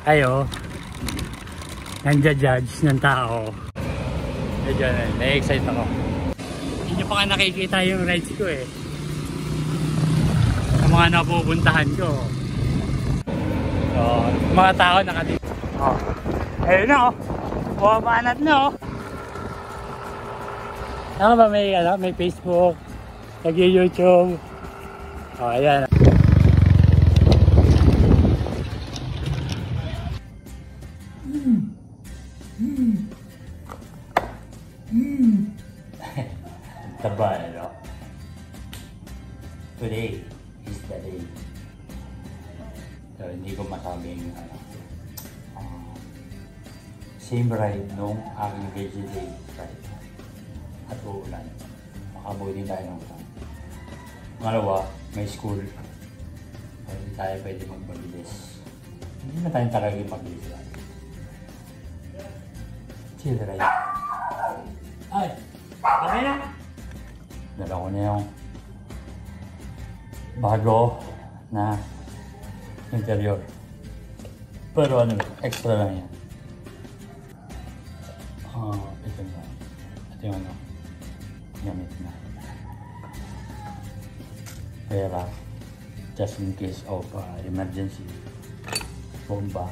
Ayo, nanja-judge ng tao. Medyo na-excite ako. Hindi nyo pa nga nakikita yung rides ko eh. Sa mga napupuntahan ko. So, mga tao nakadito. Oh. Ayun na oh. Bumabanat na oh. Ano ba may Facebook, nag-YouTube. Oh, ayan. Taba, no? Today is the day. So, hindi ko masabing same ride nung aking VJ day ride. At uulan. Makabuti tayo ng ulan. Pangalawa, may school. So, hindi tayo pwede magmabilis. Hindi na tayo talagang mabilis lang. Chill ride. Ay! Okay na! Dala ko na yung bago na interior. Pero ano, extra lang yan. Ito na. Ito yung ano, gamit na. Pera, just in case of emergency. Bomba.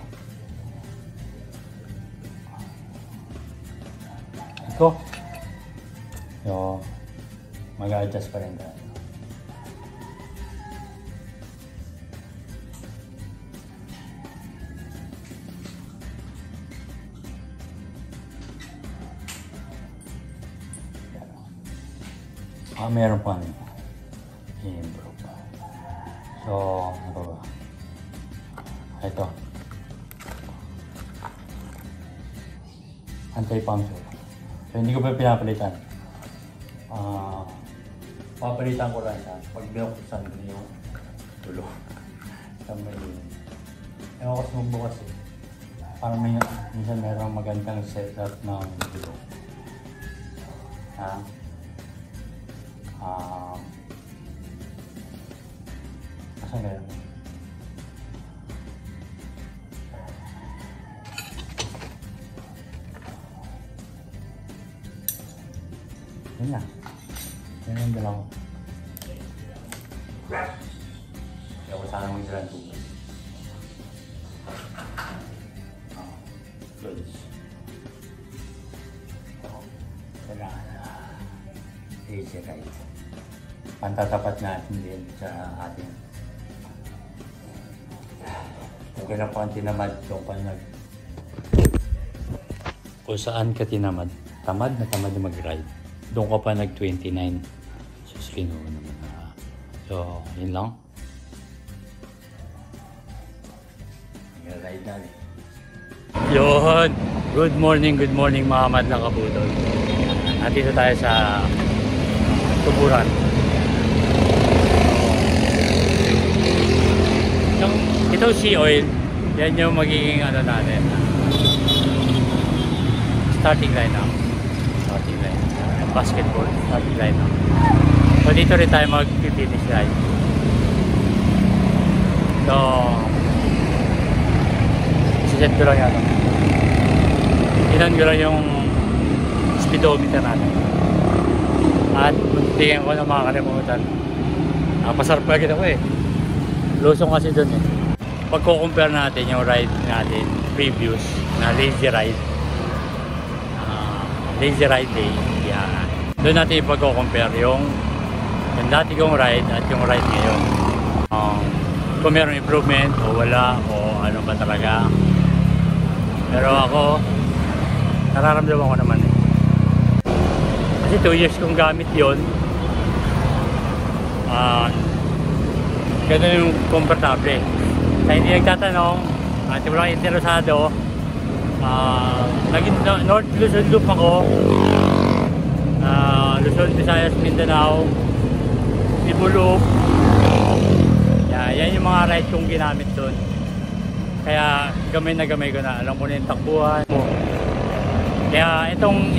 Ito. So, mag-a-adjust pa rin tayo. Meron pa rin. I-improve pa. So, ano ba? Ito. Anti-puncture. So, hindi ko pa pinapalitan. Papalitan ko lang siya pag binuksan ko yung tulo. Ewan ko sa magbukas eh. Parang minsan mayroong magandang setup ng tulo. Ha? Asan meron? Yan na. Yan ang dalawa. Kaya ko sana mag-dran tubig. Good. Kailangan na easy ride. Pantatapat natin din sa atin. Okay na po ang tinamad kung kung saan ka tinamad. Tamad na tamad na mag-ride. Doon ka pa nag-29. So, sinuho naman na. So, yun lang. Nag-ride na rin. Yun! Good morning mga madlang kabudol. Nandito tayo sa Tuburan. Ito sea oil, yan yung magiging ano natin. Starting line now. Starting line. Basketball, starting line now. So dito rin tayo mag-finish line. So, isiset ko lang yan. Inan ko lang yung speedometer natin. At tingin ko na makakalimutan. Napasarap agad ako eh. Lusong kasi dun eh. Pagko-compare natin yung ride natin, previous na lazy ride day, yan. Doon natin ipagko-compare yung dati kong ride at yung ride ngayon. Kung meron improvement o wala o ano ba talaga. Pero ako, nararamdaman ko naman eh. Kasi 2 years kong gamit yun. Ganun yung komportable. Sa hindi nagtatanong, at yung lang interesado, naging North Luzon Loop ako, Luzon, Visayas, Mindanao, Cebu Loop. Yan yung mga ride kong ginamit doon. Kaya gamay na gamay ko na, alam ko na yung takbuhan. Kaya itong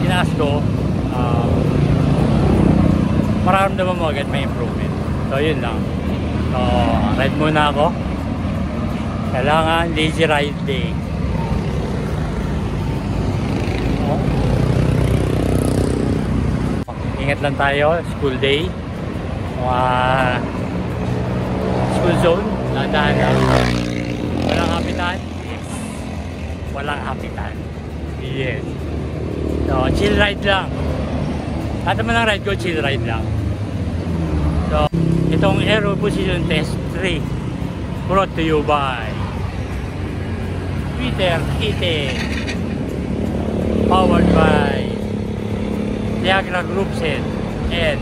inaas ko, mararamdaman mo agad may improvement. So yun lang. So ride muna ako. Kailangan lazy ride day. Oh. Ingat lang tayo, school day. School zone, dahan lang. Walang kapitan? Yes. Walang kapitan. Yes. So, chill ride lang. Lahat naman ng ride ko, chill ride lang. So, itong Aero Position Test 3 brought to you by Peter Ite, powered by Viagra Group Set and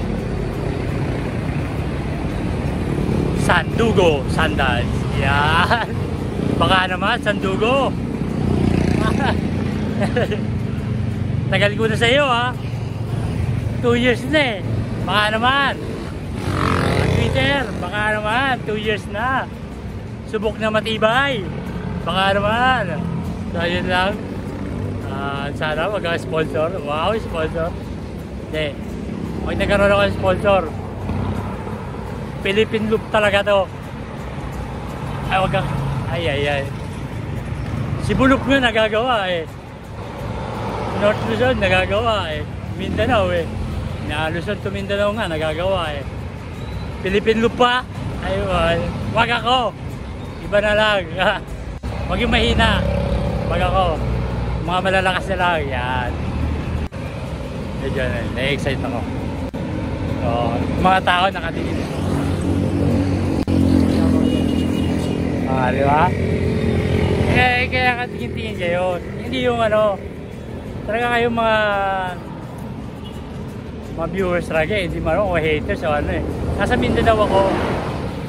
Sandugo Sandals. Yan. Baka naman, Sandugo. Tagal ko na sa iyo, ha. 2 years na eh. Baka naman. Twitter, baka naman. 2 years na. Subok na matibay. Baka naman. So, yun lang. Sana mag-sponsor. Wow, sponsor. Hindi. Pag nagkaroon ako ng sponsor, Philippine Loop talaga to. Ay, wag kang... Ay. Cebu Loop nga nagagawa eh. North Luzon nagagawa eh. Mindanao eh. Luzon to Mindanao nga nagagawa eh. Philippine Loop pa? Ayun. Wag ako. Iba na lang. Wag yung mahina. Wag ako. Mga malalakas na lang. Yan. Medyo na-excite ako. So, mga tao nakatingin. Di ba? Kaya katingin-tingin kayo. Hindi yung ano, talaga kayong mga viewers talaga, hindi o haters o ano eh. Nasa Mindanao ako,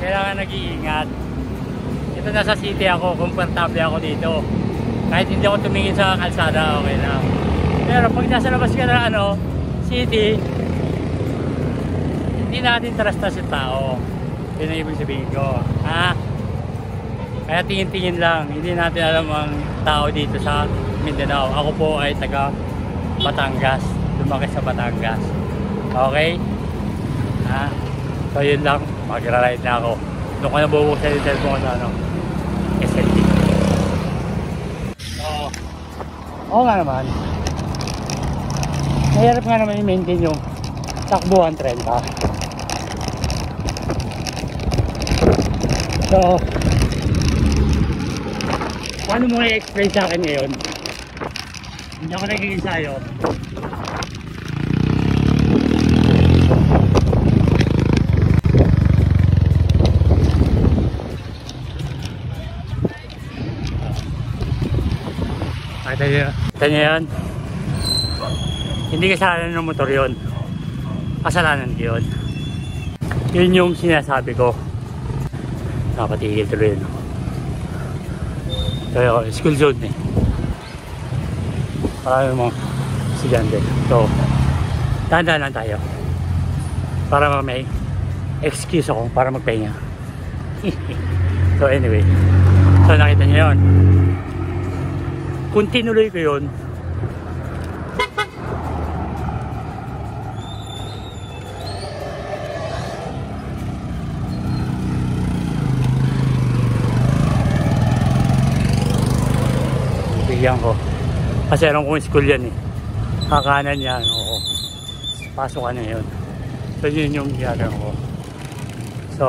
kailangan nag-iingat. Ito nasa city ako, komportable ako dito. Kahit hindi ako tumingin sa kalsada, okay lang. Pero pag nasa labas ka na ano, city, hindi natin trust yung tao. Yun ang ibig sabihin ko. Ha? Kaya tingin-tingin lang, hindi natin alam ang tao dito sa Mindanao. Ako po ay taga Batangas, lumaki sa Batangas. Okay? Ha? So yun lang, magra-ride na ako. Doon ko na bubuksan yung cellphone ko sa ano, SLT. Oo nga naman. Mahirap nga naman i-maintain yung takbuhan 30. So, paano mo i-explain sa akin ngayon? Hindi ako nagiging sayo. Kita niyo yan? Hindi kasalanan ng motor yun. Kasalanan ko yun. Yun yung sinasabi ko. Nakapatigil tuloy yun. So, school zone eh. Marami mga estudyante. So, dahan-dahan lang tayo. Para may excuse ako para magpahinga. So, anyway. So, nakita niyo yun. Kung tinuloy ko yun, bigyan ko. Kasi alam kong school yan eh. Kakanan yan. Oo. Pasok ka na yun. So yun yung ginagawa ko. So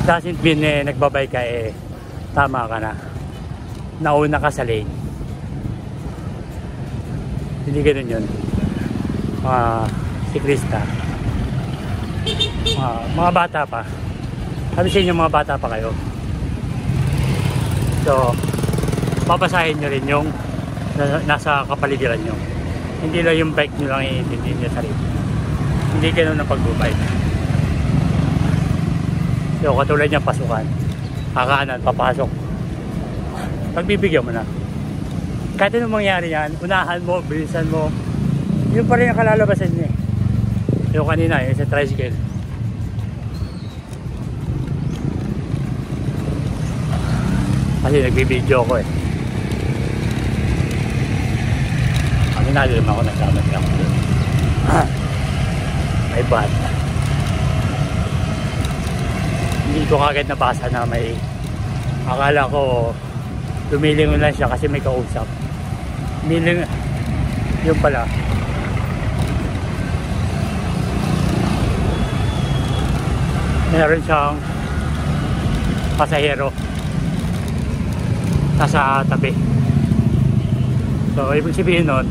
doesn't mean nagbabay ka eh tama ka na. Nauna ka sa lane. Hindi ganun yun. Mga siklista. Mga bata pa. Sabi sa inyo mga bata pa kayo. So, babasahin nyo rin yung nasa kapaligiran nyo. Hindi lang yung bike nyo lang iintindihin nyo sarili. Hindi ganun ang pagbubike. So, katulad niya pasukan. Kakaanan, papasok. Pagbibigyan mo na. Kahit anong mangyari yan, unahan mo, bilisan mo. Yun pa rin ang kalalabasan niya. Yung kanina, yung sa tricycle. Kasi nagbibideo ko eh. Aminado naman ako nagsamat lang ako doon. May bad. ko kagad nabasa na may, akala ko lumilingon lang siya kasi may kausap. Yun pala. Meron siyang pasahero nasa tabi. So ibig sabihin nun,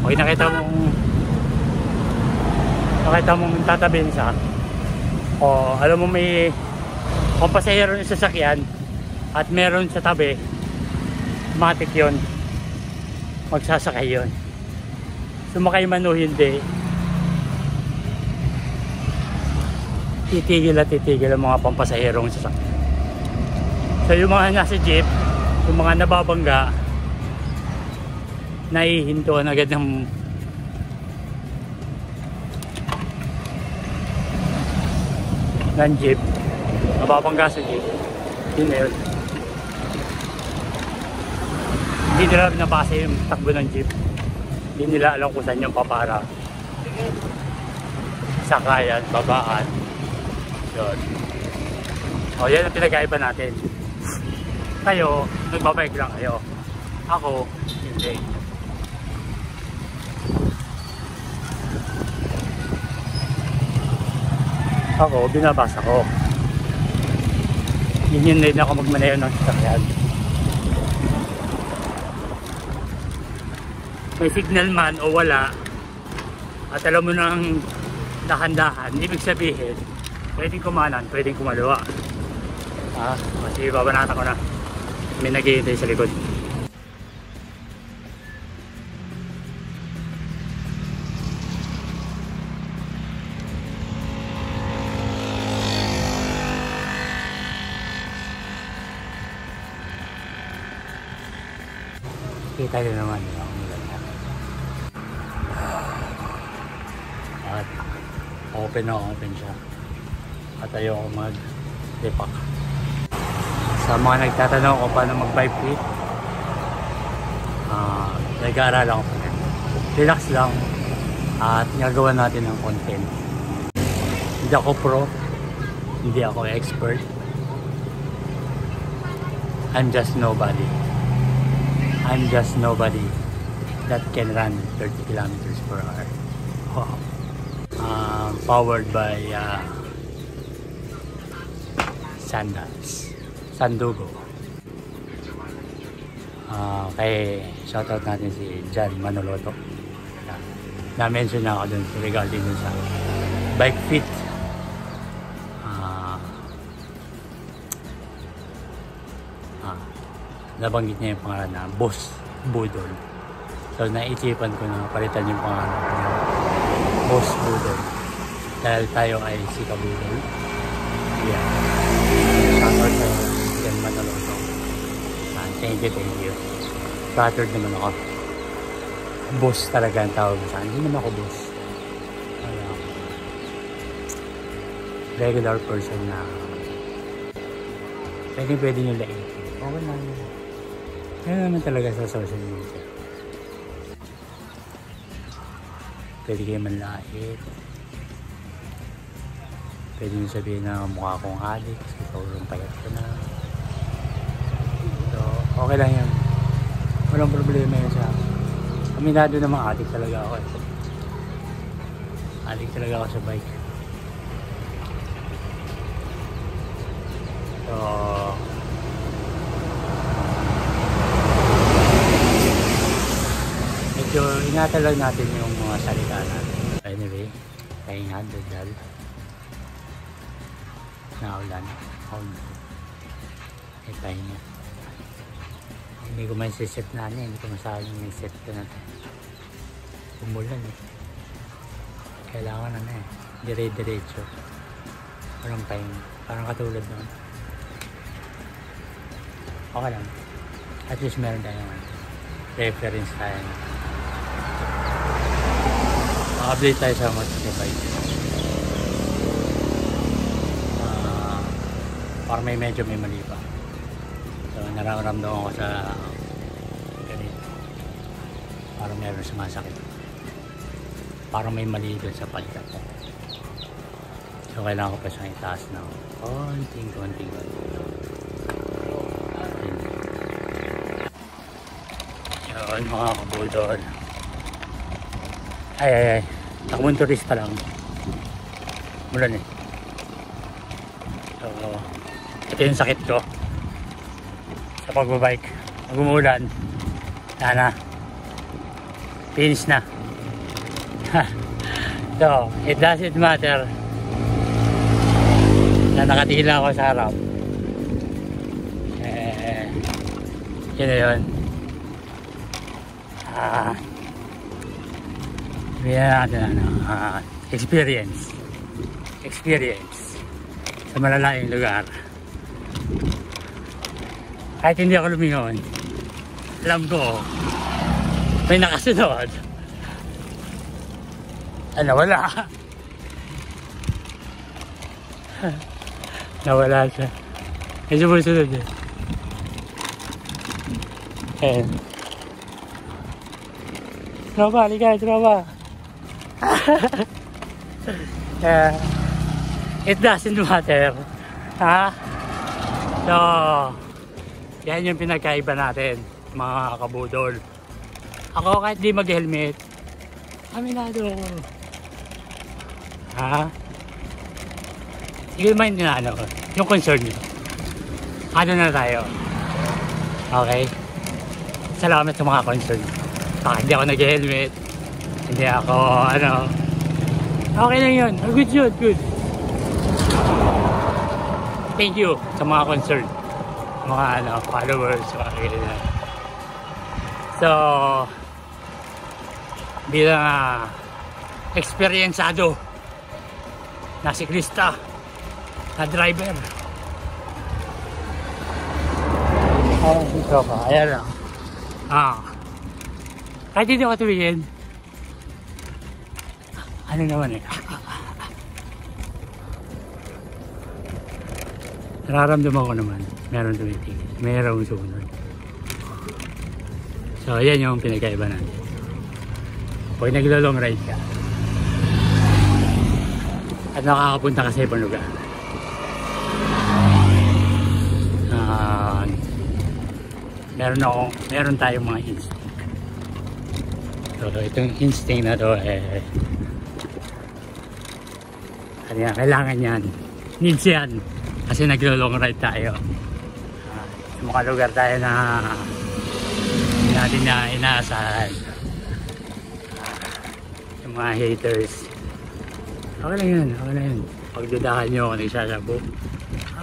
okay, nakita mong tatabihin siya, o alam mo may pasahero yung sasakyan at meron sa tabi, matik yun, magsasakay yun. Sumakay man o hindi, titigil ang mga pampasaherong sasakyan. So yung mga nasa jeep, yung mga nababangga, naihintuan agad ng jeep, nababangga sa jeep. Yun na yun. Hindi nila nabasa yung takbo ng jeep, hindi nila alam kung saan yung papara, sakayan, babaan. Yun. O yan ang pinag-aiba natin. Kayo, nagbabike lang kayo. Ako, hindi. Ako, binabasa ko. Yun din ako magmaneho ng sasakyan. May signal man o wala, at alam mo nang dahan-dahan, ibig sabihin, pwedeng kumanan, pwedeng kumaliwa. Kasi babanatan ko na. May naghihintay sa likod. Kita nyo naman yung maganda. At open siya. At ayoko mag-depak. Sa mga nagtatanong kung paano mag-bike fit, nag-aaral ako. Relax lang at nagawa natin ng content. Hindi ako pro, hindi ako expert. I'm just nobody that can run 30 kilometers per hour. Wow. Powered by Sandugo. Kay shoutout natin si John Manoloto. Na-mention na ako dun regarding dun sa bike fit. Nabanggit niya yung pangalan na Boss Budol. So naisipan ko na palitan yung pangalan na Boss Budol dahil tayo ay si Kabudol. Yeah. Shoutout sa John Manoloto. Thank you. Flattered naman ako. Boss talaga ang tawag sa akin. Hindi naman ako boss. Regular person na pwede nyo lain. Okay lang. Kaya naman talaga sa social media. Pwede kayo manlait. Pwede nyo sabihin na mukha akong adik kasi sobrang payat ko na. So, okay lang yan. Walang problema yun sa akin. Aminado namang adik talaga ako. Adik talaga ako sa bike. So, medyo ingatan lang natin yung mga salita natin. Anyway, pahinga, dadal. Naulan. Pahinga. Hindi ko may set na niya. Hindi ko masabi yung set ko na. Umulan eh. Kailangan na eh. Dire-diretso. Walang pahinga. Parang katulad naman. Okay lang. At least meron tayong reference tayo. Update tayo sa mga bike. Parang medyo may mali pa. So nararamdaman ko sa ganito. Parang meron sumasakit. Parang may mali doon sa palda. So kailangan ko pa siyang itaas ng konting. Yun mga kabudol. Ay. Takbong turista lang. Mulan eh. So, ito yung sakit ko sa pagbabike. Pag umulan, sana finish na. So, it doesn't matter na nakatila ako sa harap. Yun na yun. Natin experience sa malalayong lugar. Kahit hindi ako lumingon, alam ko may nakasunod. Nawala siya. May sumusunod eh. Tropa, halika, tropa. It doesn't matter. So, yan yung pinagkaiba natin, mga kabudol. Ako kahit di mag-helmet, aminado. Hindi ko naman yung concern nyo. Ano na tayo? Okay? Salamat sa mga concern. Bakit hindi ako nag-helmet? Hindi ako, okay lang yun. Good. Thank you sa mga concern. Mga, followers, mga ganyan. So, bilang eksperyensado na siklista, na driver. Dito ka, ayan lang. Kahit hindi ako tumingin, ano naman eh, nararamdaman ko naman meron tumitingin, meron sumunod. So yan yung pinagkaiba natin. Pag naglo-long ride ka at nakakapunta ka sa ibang lugar, meron tayong mga instinct. So itong instinct na to kailangan yan, needs yan, kasi naglo-long ride tayo. Sa mga lugar tayo na hindi natin na inaasahan. Yung mga haters, okay lang yan. Pagdudahan nyo kung nagsasabu,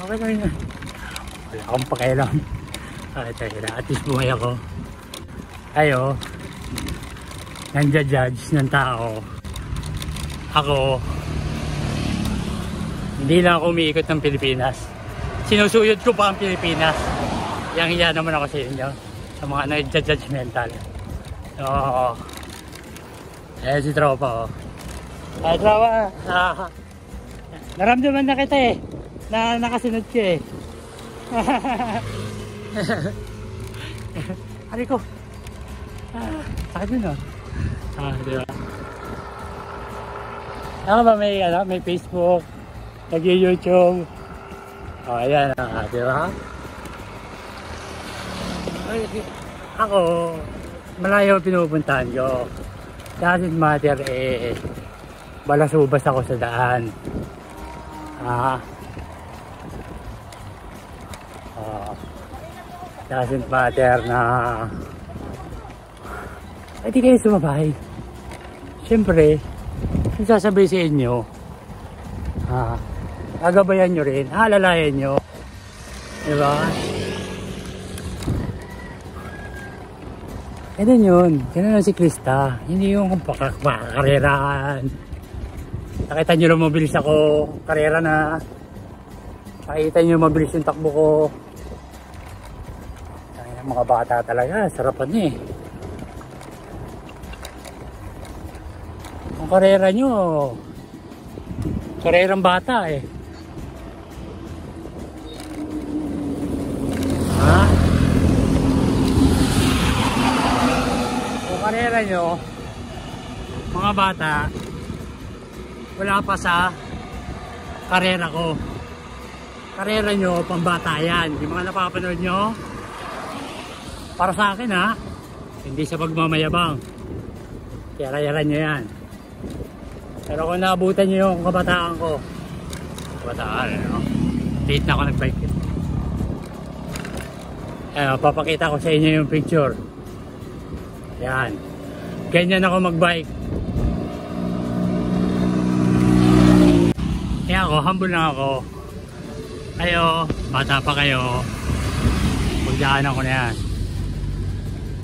okay lang yan. Wala akong pakialam. At least buhay ako. Kayo nanja-judge ng tao. Ako hindi lang ako umiikot ng Pilipinas, sinusuyod ko pa ang Pilipinas. Yang hiya naman ako sa inyo, sa mga nag-judgmental. So si tropa ay tropa, naramdaman na kita eh, na nakasunod ka eh. Ari ko sakit yun diba? Ako ba may Facebook, nag-YouTube, ayan diba? Ako malayo pinupuntahan ko, doesn't matter balasubas ako sa daan. Doesn't matter na di kayo sumabay. Siyempre yung sasabay sa inyo, agabayan nyo rin, alalayan nyo, diba? Ganun yun, ganun ang siklista, hindi yung pakakarerahan. Nakita nyo lang mabilis ako, karera na, nakita nyo mabilis yung takbo ko. Mga bata talaga, sarapan eh. Ang karera nyo, karerang bata eh. Ang karera nyo, mga bata, wala pa sa karera ko. Karera nyo, pambata yan. Yung mga napapanood nyo, para sa akin ha, hindi sa pagmamayabang. Kaya nyo yan. Pero kung naabutan nyo yung kabataan ko, kabataan, ano? Late na ako nagbike. Papakita ko sa inyo yung picture. Yan. Ganyan ako magbike. Kaya ako, humble lang ako. Kayo, bata pa kayo. Pagdaanan ko na yan.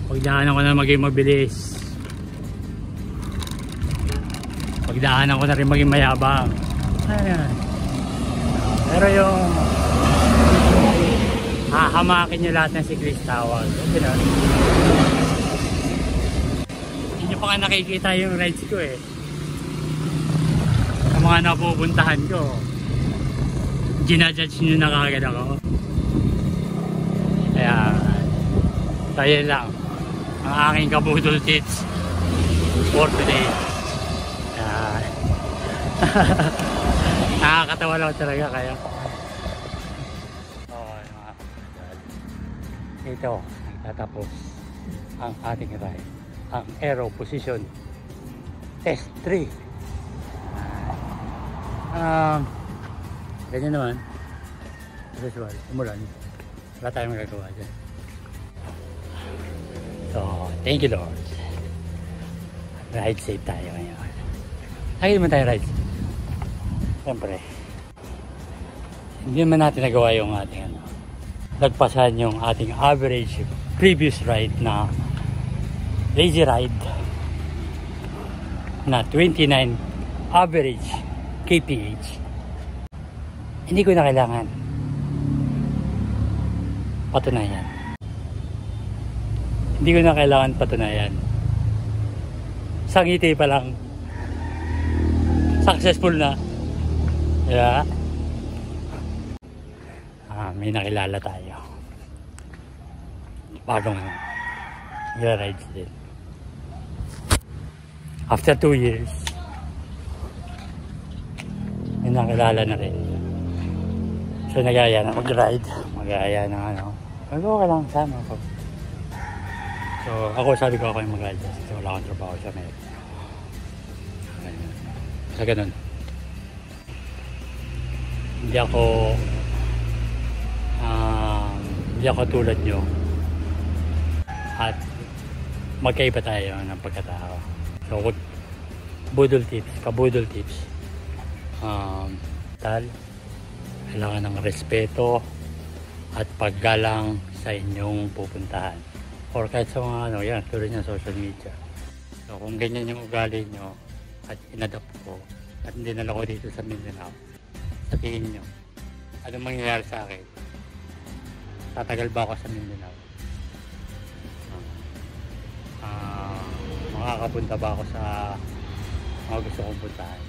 Pagdaanan ko na maging mabilis. Pagdaanan ko na rin maging mayabang. Ayan. Pero yung hahamakin nyo lahat ng siklistawag. Okay na. Hindi nyo pa nga nakikita yung rides ko eh. Sa mga napupuntahan ko, ginajudge nyo na kagad ako. Kaya tayo lang ang aking kabudol tips for today. Nakakatawa lang talaga kaya. Ito, nagtatapos ang ating ride. Ang Aero Position Test 3. Ganyan naman. Usual, umulan. Wala tayong magagawa dyan. So, thank you Lord. Ride safe tayo ngayon. Lagi naman tayo ride. Siyempre, hindi naman natin nagawa yung ating nagpasan yung ating average previous ride na lazy ride na 29 average kph. Hindi ko na kailangan patunayan. Hindi ko na kailangan patunayan. Sa ngiti pa lang successful na. Yeah. May nakilala tayo. Bagong rides din. After 2 years, may nakilala na rin. So nagaya na mag-ride. Magaya na ano. Okay lang, sama ako. So ako sabi ko ako yung mag-ride kasi wala akong trabaho sa Amerika. Sa ganun. Hindi ako tulad nyo at magkaiba tayo ng pagkatao. So budol tips, kabudol tips, kailangan ng respeto at paggalang sa inyong pupuntahan or kahit sa mga yan, tulad ng social media. So kung ganyan yung ugali nyo at inadapt ko at dinala ko dito sa Mindanao, sabihin nyo, anong mangyayari sa akin? Tatagal ba ako sa Mindanao? Makakapunta ba ako sa mga gusto kong puntahan?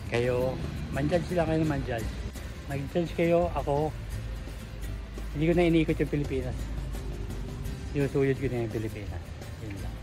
Kayo, man-judge sila kayo, man-judge. Mag-judge kayo, ako, hindi ko na iniikot yung Pilipinas. Sinusuyod ko na yung Pilipinas. Yun lang.